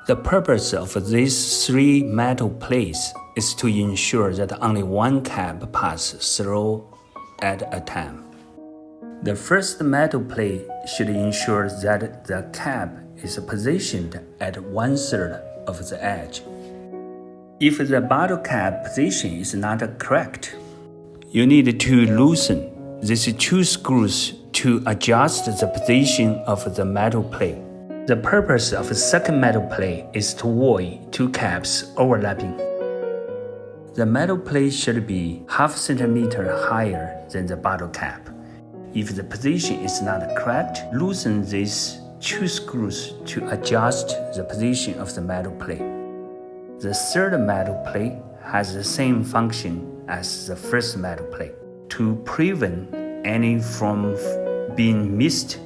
The purpose of these three metal plates is to ensure that only one cap passes through at a time. The first metal plate should ensure that the cap is positioned at 1/3 of the edge. If the bottle cap position is not correct, you need to loosen these two screws to adjust the position of the metal plate. The purpose of the second metal plate is to avoid two caps overlapping. The metal plate should be 0.5 centimeter higher than the bottle cap. If the position is not correct, loosen these two screws to adjust the position of the metal plate. The third metal plate has the same function as the first metal plate to prevent any from being missed.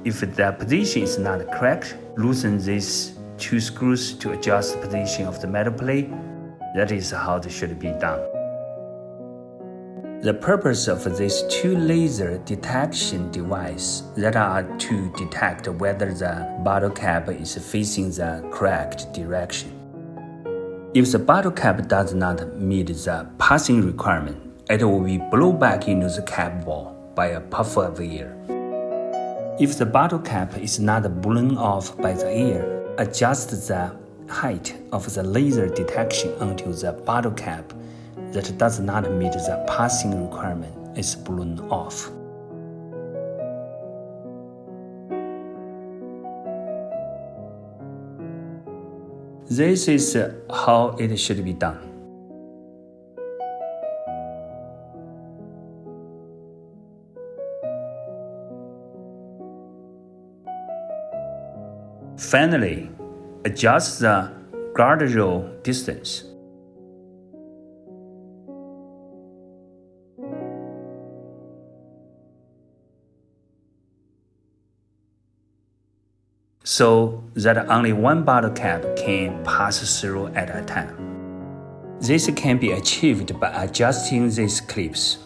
If the position is not correct, loosen these two screws to adjust the position of the metal plate. That is how it should be done. The purpose of these two laser detection devices that are to detect whether the bottle cap is facing the correct direction. If the bottle cap does not meet the passing requirement, it will be blown back into the cap wall by a puff of air. If the bottle cap is not blown off by the air, adjust the height of the laser detection until the bottle cap that does not meet the passing requirement is blown off. This is how it should be done. Finally, adjust the guardrail distance. So that only one bottle cap can pass through at a time. This can be achieved by adjusting these clips.